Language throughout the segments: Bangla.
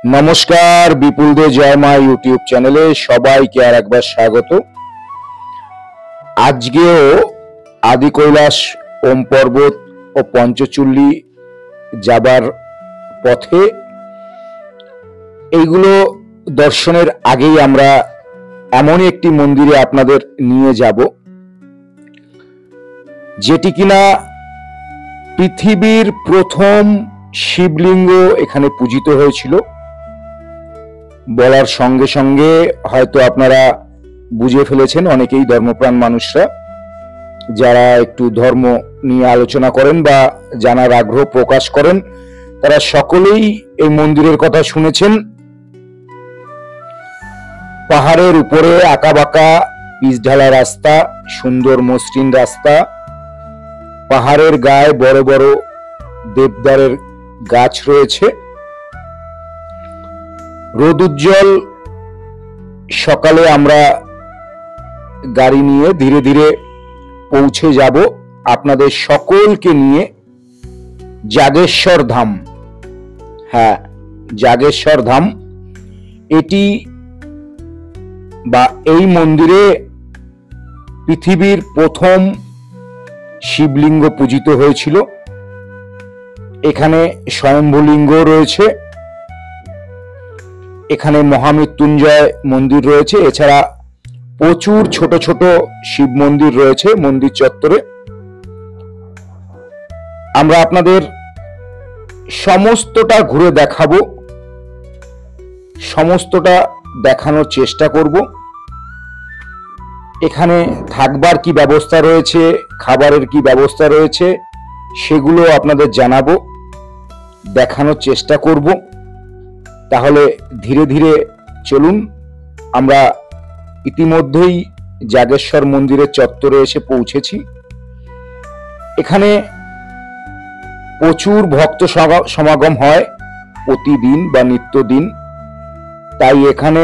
নমস্কার, বিপুল দে জয় মা ইউটিউব চ্যানেলে সবাইকে আর একবার স্বাগত। আজকেও আদি কৈলাস, ওম পর্বত ও পঞ্চচূল্লী যাবার পথে এইগুলো দর্শনের আগেই আমরা এমনই একটি মন্দিরে আপনাদের নিয়ে যাব, যেটি কিনা পৃথিবীর প্রথম শিবলিঙ্গ এখানে পূজিত হয়েছিল। বলার সঙ্গে সঙ্গে হয়তো আপনারা বুঝে ফেলেছেন, অনেকেই ধর্মপ্রাণ মানুষরা যারা একটু ধর্ম নিয়ে আলোচনা করেন বা জানার আগ্রহ প্রকাশ করেন, তারা সকলেই এই মন্দিরের কথা শুনেছেন। পাহাড়ের উপরে আঁকাবাঁকা পিচঢালা রাস্তা, সুন্দর মসৃণ রাস্তা, পাহাড়ের গায়ে বড় বড় দেবদারের গাছ রয়েছে। রোদুজ্জ্বল সকালে আমরা গাড়ি নিয়ে ধীরে ধীরে পৌঁছে যাব আপনাদের সকলকে নিয়ে জাগেশ্বর ধাম। হ্যাঁ, জাগেশ্বর ধাম, এটি বা এই মন্দিরে পৃথিবীর প্রথম শিবলিঙ্গ পূজিত হয়েছিল। এখানে স্বয়ম্ভুলিঙ্গ রয়েছে, এখানে মহামৃত্যুঞ্জয় মন্দির রয়েছে, এছাড়া প্রচুর ছোট ছোট শিব মন্দির রয়েছে মন্দির চত্বরে। আমরা আপনাদের সমস্তটা ঘুরে দেখাবো, সমস্তটা দেখানোর চেষ্টা করব। এখানে থাকবার কি ব্যবস্থা রয়েছে, খাবারের কি ব্যবস্থা রয়েছে, সেগুলো আপনাদের জানাবো, দেখানোর চেষ্টা করব। তাহলে ধীরে ধীরে চলুন। আমরা ইতিমধ্যেই জাগেশ্বর মন্দিরের চত্বরে এসে পৌঁছেছি। এখানে প্রচুর ভক্ত সমাগম হয় প্রতিদিন বা নিত্যদিন, তাই এখানে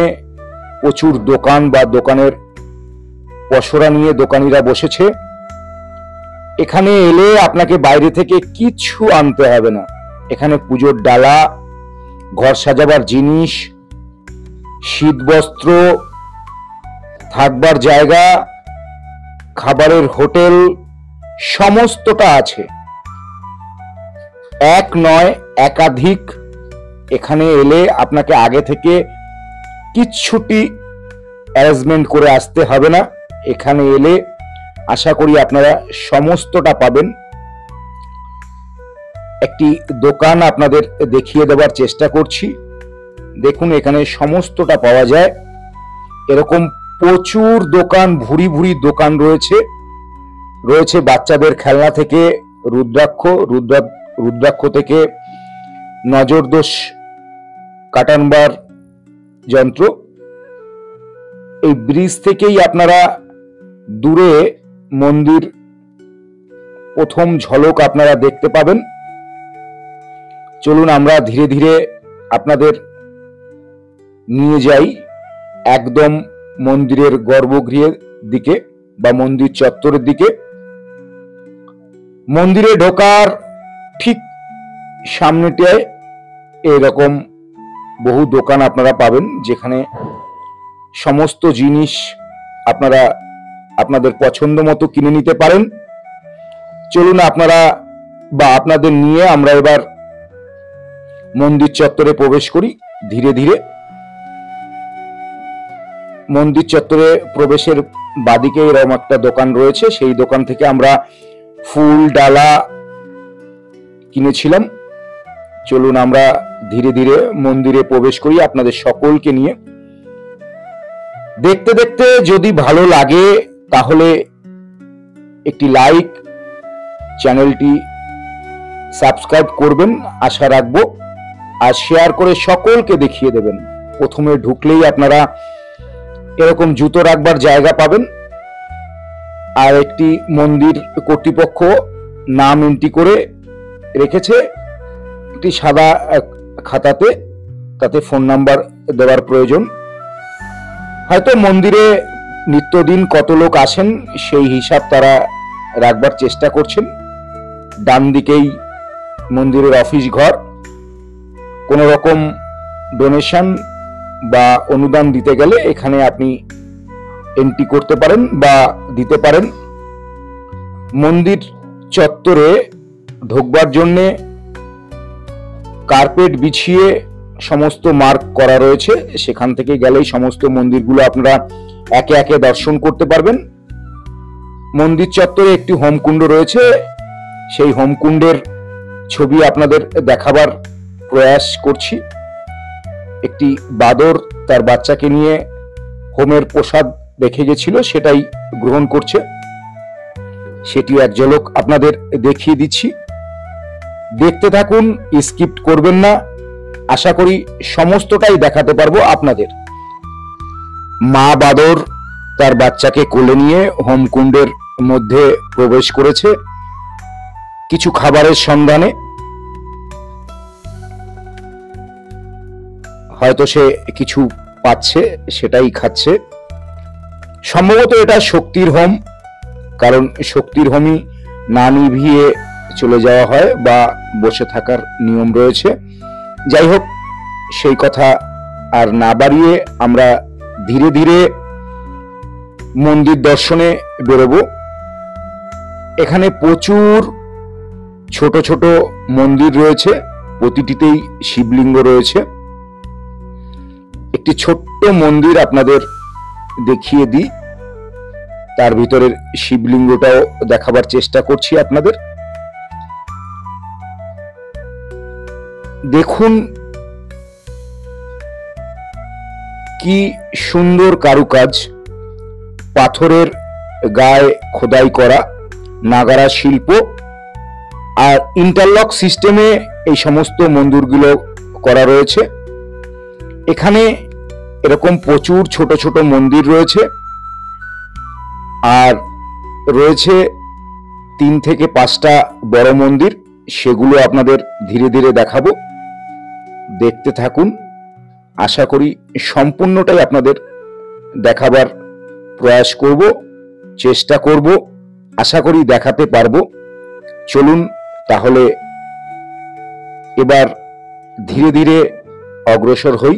প্রচুর দোকান বা দোকানের পসরা নিয়ে দোকানিরা বসেছে। এখানে এলে আপনাকে বাইরে থেকে কিছু আনতে হবে না। এখানে পুজোর ডালা, ঘর সাজাবার জিনিস, শীতবস্ত্র, থাকবার জায়গা, খাবারের হোটেল সমস্তটা আছে। এক নয়, একাধিক। এখানে এলে আপনাকে আগে থেকে কিচ্ছুটি অ্যারেঞ্জমেন্ট করে আসতে হবে না। এখানে এলে আশা করি আপনারা সমস্তটা পাবেন। একটি দোকান আপনাদের দেখিয়ে দেওয়ার চেষ্টা করছি। দেখুন, এখানে সমস্তটা পাওয়া যায়। এরকম প্রচুর দোকান, ভুরি ভুরি দোকান রয়েছে। রয়েছে বাচ্চাদের খেলনা থেকে রুদ্রাক্ষ থেকে নজর দোষ কাটানবার যন্ত্র। এই ব্রিজ থেকেই আপনারা দূরে মন্দির প্রথম ঝলক আপনারা দেখতে পাবেন। চলুন আমরা ধীরে ধীরে আপনাদের নিয়ে যাই একদম মন্দিরের গর্ভগৃহের দিকে বা মন্দির চত্বরের দিকে। মন্দিরে ঢোকার ঠিক সামনেটায় এরকম বহু দোকান আপনারা পাবেন, যেখানে সমস্ত জিনিস আপনারা আপনাদের পছন্দ মতো কিনে নিতে পারেন। চলুন আপনারা বা আপনাদের নিয়ে আমরা এবার মন্দির চত্বরে প্রবেশ করি ধীরে ধীরে। মন্দির চত্বরে প্রবেশের বাদিকে এরকম একটা দোকান রয়েছে, সেই দোকান থেকে আমরা ফুল ডালা কিনেছিলাম। চলুন আমরা ধীরে ধীরে মন্দিরে প্রবেশ করি আপনাদের সকলকে নিয়ে। দেখতে দেখতে যদি ভালো লাগে তাহলে একটি লাইক, চ্যানেলটি সাবস্ক্রাইব করবেন আশা রাখবো, আর শেয়ার করে সকলকে দেখিয়ে দেবেন। প্রথমে ঢুকলেই আপনারা এরকম জুতো রাখবার জায়গা পাবেন, আর একটি মন্দির কর্তৃপক্ষ নাম এন্ট্রি করে রেখেছে একটি সাদা খাতাতে, তাতে ফোন নাম্বার দেওয়ার প্রয়োজন। হয়তো মন্দিরে নিত্যদিন কত লোক আসেন সেই হিসাব তারা রাখবার চেষ্টা করছেন। ডান দিকেই মন্দিরের অফিস ঘর। কোনো রকম ডোনেশন বা অনুদান দিতে গেলে এখানে আপনি এন্ট্রি করতে পারেন বা দিতে পারেন। মন্দির চত্বরে ঢোকবার জন্য কার্পেট বিছিয়ে সমস্ত মার্ক করা রয়েছে, সেখান থেকে গেলেই সমস্ত মন্দিরগুলো আপনারা একে একে দর্শন করতে পারবেন। মন্দির চত্বরে একটি হোমকুণ্ড রয়েছে, সেই হোমকুণ্ডের ছবি আপনাদের দেখাবার প্রয়াস করছি। একটি বাদর তার বাচ্চাকে নিয়ে হোমের প্রসাদ রেখে গেছিল, সেটাই গ্রহণ করছে, সেটিও এক ঝলক আপনাদের দেখিয়ে দিচ্ছি। দেখতে থাকুন, স্কিপ করবেন না। আশা করি সমস্তটাই দেখাতে পারবো আপনাদের। মা বাদর তার বাচ্চাকে কোলে নিয়ে হোমকুণ্ডের মধ্যে প্রবেশ করেছে কিছু খাবারের সন্ধানে। হয়তো সে কিছু পাচ্ছে, সেটাই খাচ্ছে। সম্ভবত এটা শক্তির হোম, কারণ শক্তির হোমই না নিভিয়ে চলে যাওয়া হয় বা বসে থাকার নিয়ম রয়েছে। যাই হোক, সেই কথা আর না বাড়িয়ে আমরা ধীরে ধীরে মন্দির দর্শনে বেরোবো। এখানে প্রচুর ছোট ছোট মন্দির রয়েছে, প্রতিটিতেই শিবলিঙ্গ রয়েছে। একটি ছোট্ট মন্দির আপনাদের দেখিয়ে দিই, তার ভিতরের শিবলিঙ্গটাও দেখাবার চেষ্টা করছি আপনাদের। দেখুন কি সুন্দর কারুকাজ, পাথরের গায়ে খোদাই করা নাগারা শিল্প আর ইন্টারলক সিস্টেমে এই সমস্ত মন্দিরগুলো করা রয়েছে। এখানে এরকম প্রচুর ছোট ছোট মন্দির রয়েছে, আর রয়েছে 3 থেকে 5টা বড় মন্দির, সেগুলো আপনাদের ধীরে ধীরে দেখাবো। দেখতে থাকুন, আশা করি সম্পূর্ণটাই আপনাদের দেখাবার প্রয়াস করব, চেষ্টা করব, আশা করি দেখাতে পারবো। চলুন তাহলে এবার ধীরে ধীরে অগ্রসর হই।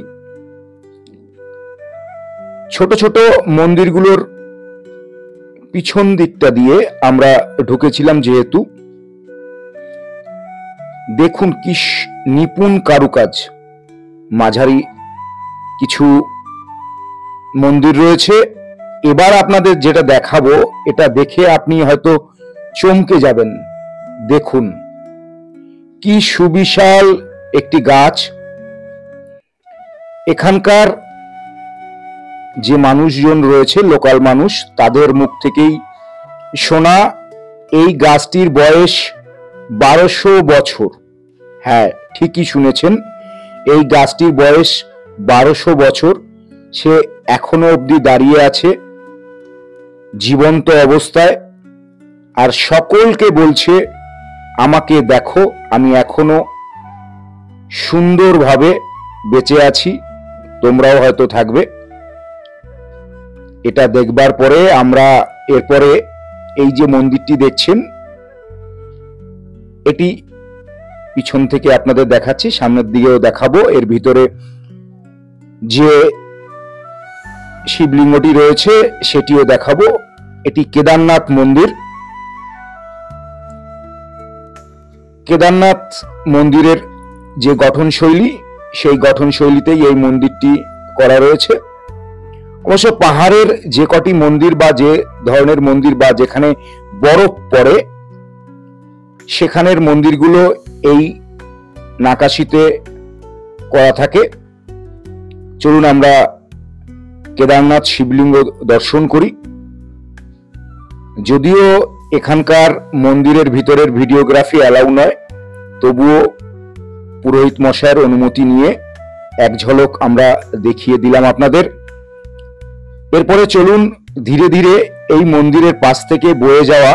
ছোট ছোট মন্দিরগুলোর পিছন দিকটা দিয়ে আমরা ঢুকেছিলাম যেহেতু। দেখুন কি নিপুণ কারুকাজ, মাঝারি কিছু মন্দির রয়েছে। এবার আপনাদের যেটা দেখাবো, এটা দেখে আপনি হয়তো চমকে যাবেন। দেখুন কি সুবিশাল একটি গাছ। এখানকার যে মানুষজন রয়েছে, লোকাল মানুষ, তাদের মুখ থেকেই শোনা এই গাছটির বয়স 1200 বছর। হ্যাঁ, ঠিকই শুনেছেন, এই গাছটির বয়স 1200 বছর। সে এখনো অবধি দাঁড়িয়ে আছে জীবন্ত অবস্থায়, আর সকলকে বলছে আমাকে দেখো, আমি এখনো সুন্দরভাবে বেঁচে আছি, তোমরাও হয়তো থাকবে। এটা দেখবার পরে আমরা এরপরে এই যে মন্দিরটি দেখছেন, এটি পিছন থেকে আপনাদের দেখাচ্ছি, সামনের দিকেও দেখাবো। এর ভিতরে যে শিবলিঙ্গটি রয়েছে সেটিও দেখাবো। এটি কেদারনাথ মন্দির। কেদারনাথ মন্দিরের যে গঠনশৈলী, সেই গঠনশৈলীতেই এই মন্দিরটি করা রয়েছে। অবশ্য পাহাড়ের যে কটি মন্দির বা যে ধরনের মন্দির বা যেখানে বরফ পড়ে, সেখানের মন্দিরগুলো এই নাকাশিতে করা থাকে। চলুন আমরা কেদারনাথ শিবলিঙ্গ দর্শন করি। যদিও এখানকার মন্দিরের ভিতরের ভিডিওগ্রাফি অ্যালাউ নয়, তবুও পুরোহিত মশাইয়ের অনুমতি নিয়ে এক ঝলক আমরা দেখিয়ে দিলাম আপনাদের। এরপরে চলুন ধীরে ধীরে এই মন্দিরের পাশ থেকে বয়ে যাওয়া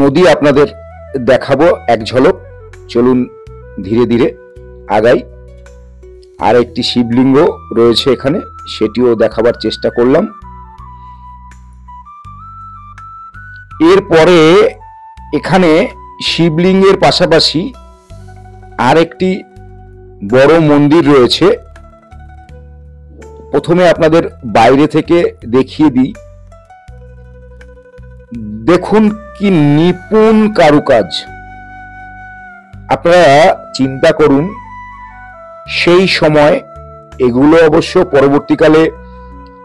নদী আপনাদের দেখাবো এক ঝলক। চলুন ধীরে ধীরে আগাই। আর একটি শিবলিঙ্গ রয়েছে এখানে, সেটিও দেখাবার চেষ্টা করলাম। এরপরে এখানে শিবলিঙ্গের পাশাপাশি আর একটি বড় মন্দির রয়েছে। প্রথমে আপনাদের বাইরে থেকে দেখিয়ে দিই। দেখুন কি নিপুণ কারুকাজ। আপনারা চিন্তা করুন, সেই সময়, এগুলো অবশ্য পরবর্তীকালে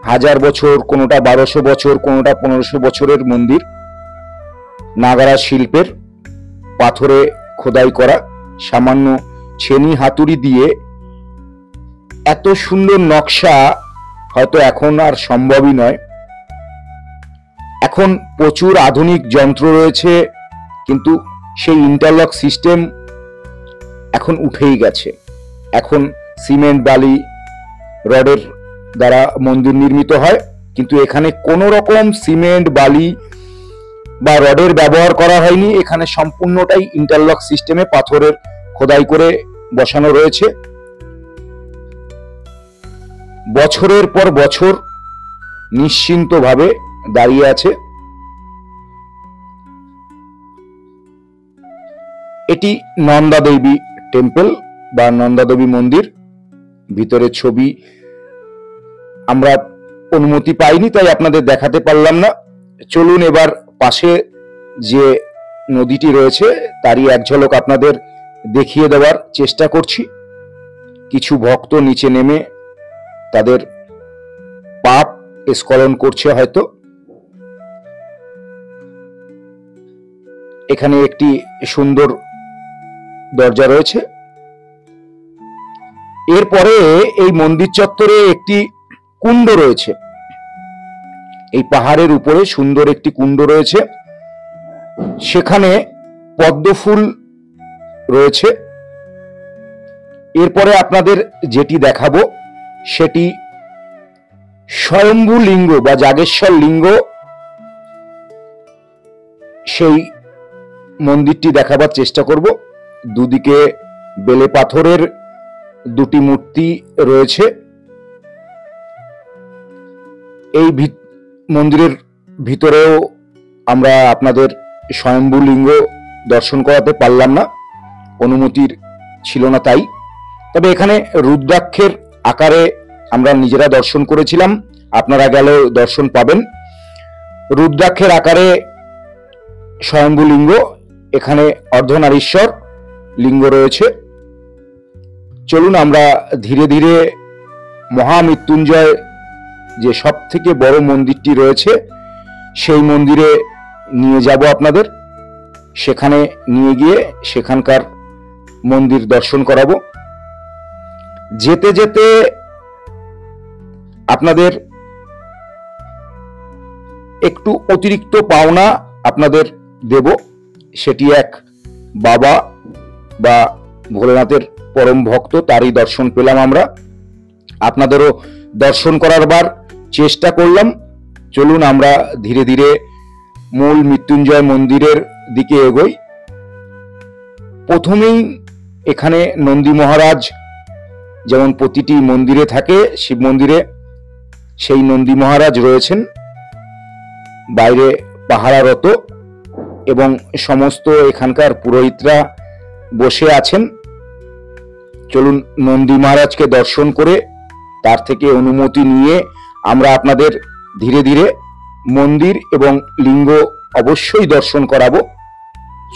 1000 বছর, কোনোটা 1200 বছর, কোনোটা 1500 বছরের মন্দির, নাগারা শিল্পের, পাথরে খোদাই করা, সামান্য ছেনি হাতুড়ি দিয়ে এত সুন্দর নকশা হয়তো এখন আর সম্ভবই নয়। এখন প্রচুর আধুনিক যন্ত্র রয়েছে, কিন্তু সেই ইন্টারলক সিস্টেম এখন উঠেই গেছে। এখন সিমেন্ট বালি রডের দ্বারা মন্দির নির্মিত হয়, কিন্তু এখানে কোনো রকম সিমেন্ট বালি বা রডের ব্যবহার করা হয়নি। এখানে সম্পূর্ণটাই ইন্টারলক সিস্টেমে পাথরের খোদাই করে বসানো রয়েছে। বছরের পর বছর নিশ্চিন্তভাবে দাঁড়িয়ে আছে। এটি নন্দা দেবী টেম্পল বা নন্দা দেবী মন্দির। ভিতরের ছবি আমরা অনুমতি পাইনি, তাই আপনাদের দেখাতে পারলাম না। চলুন এবার পাশে যে নদীটি রয়েছে তারই এক ঝলক আপনাদের দেখিয়ে দেওয়ার চেষ্টা করছি। কিছু ভক্ত নিচে নেমে তাদের পাপ স্খলন করছে হয়তো। এখানে একটি সুন্দর দরজা রয়েছে। এরপরে এই মন্দির চত্বরে একটি কুণ্ড রয়েছে। এই পাহাড়ের উপরে সুন্দর একটি কুণ্ড রয়েছে, সেখানে পদ্ম ফুল রয়েছে। এরপরে আপনাদের যেটি দেখাবো সেটি স্বয়ম্ভু লিঙ্গ বা জাগেশ্বর লিঙ্গ। সেই মন্দিরটি দেখাবার চেষ্টা করব। দুদিকে বেলে পাথরের দুটি মূর্তি রয়েছে। এই মন্দিরের ভিতরেও আমরা আপনাদের স্বয়ম্ভু লিঙ্গ দর্শন করাতে পারলাম না, অনুমতির ছিল না তাই। তবে এখানে রুদ্রাক্ষের আকারে আমরা নিজেরা দর্শন করেছিলাম, আপনারা গেলেও দর্শন পাবেন। রুদ্রাক্ষের আকারে স্বয়ম্ভু লিঙ্গ, এখানে অর্ধনারীশ্বর লিঙ্গ রয়েছে। চলুন আমরা ধীরে ধীরে মহামৃত্যুঞ্জয় যে সব থেকে বড় মন্দিরটি রয়েছে সেই মন্দিরে নিয়ে যাব আপনাদের। সেখানে নিয়ে গিয়ে সেখানকার মন্দির দর্শন করাবো। যেতে যেতে আপনাদের একটু অতিরিক্ত পাওনা আপনাদের দেব। সেটি এক বাবা বা ভোলেনাথের পরম ভক্ত, তারই দর্শন পেলাম আমরা। আপনাদেরও দর্শন করাবার চেষ্টা করলাম। চলুন আমরা ধীরে ধীরে মূল মৃত্যুঞ্জয় মন্দিরের দিকে এগোই। প্রথমেই এখানে নন্দী মহারাজ যেমন প্রতিটি মন্দিরে থাকে, শিব মন্দিরে সেই নন্দী মহারাজ রয়েছেন বাইরে পাহারারত, এবং সমস্ত এখানকার পুরোহিতরা বসে আছেন। চলুন নন্দী মহারাজকে দর্শন করে তার থেকে অনুমতি নিয়ে আমরা আপনাদের ধীরে ধীরে মন্দির এবং লিঙ্গ অবশ্যই দর্শন করাবো।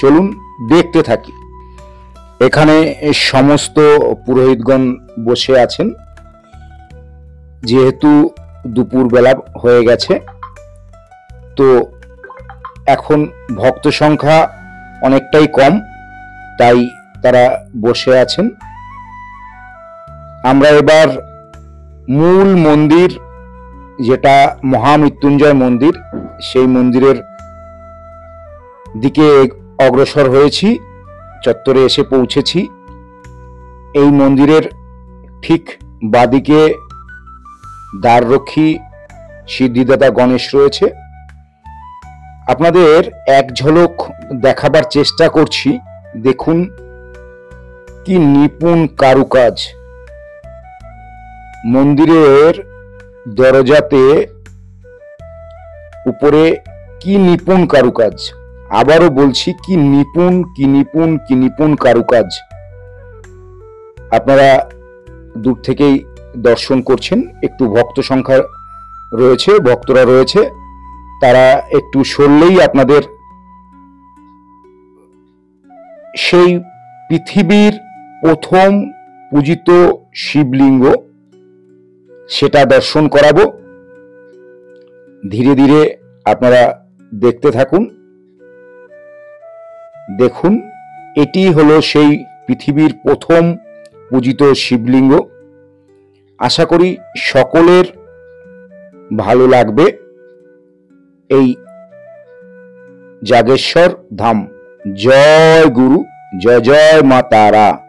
চলুন দেখতে থাকি। এখানে সমস্ত পুরোহিতগণ বসে আছেন। যেহেতু দুপুর বেলা হয়ে গেছে, তো এখন ভক্ত সংখ্যা অনেকটাই কম, তাই তারা বসে আছেন। আমরা এবার মূল মন্দির, যেটা মহামৃত্যুঞ্জয় মন্দির, সেই মন্দিরের দিকে অগ্রসর হয়েছি। চত্বরে এসে পৌঁছেছি। এই মন্দিরের ঠিক বাদিকে দ্বাররক্ষী সিদ্ধিদাতা গণেশ রয়েছে। আপনাদের এক ঝলক দেখাবার চেষ্টা করছি। দেখুন কি নিপুণ কারুকাজ। মন্দিরের দরজাতে উপরে কি নিপুণ কারুকাজ। আবারও বলছি, কি নিপুণ, কি নিপুণ, কি নিপুণ কারুকাজ। আপনারা দূর থেকেই দর্শন করছেন। একটু ভক্ত সংখ্যা রয়েছে, ভক্তরা রয়েছে, তারা একটু সরলেই আপনাদের সেই পৃথিবীর প্রথম পূজিত শিবলিঙ্গ সেটা দর্শন করাবো। ধীরে ধীরে আপনারা দেখতে থাকুন। দেখুন, এটি হলো সেই পৃথিবীর প্রথম পূজিত শিবলিঙ্গ। আশা করি সকলের ভালো লাগবে এই জাগেশ্বর ধাম। জয় গুরু, জয় জয় মা তারা।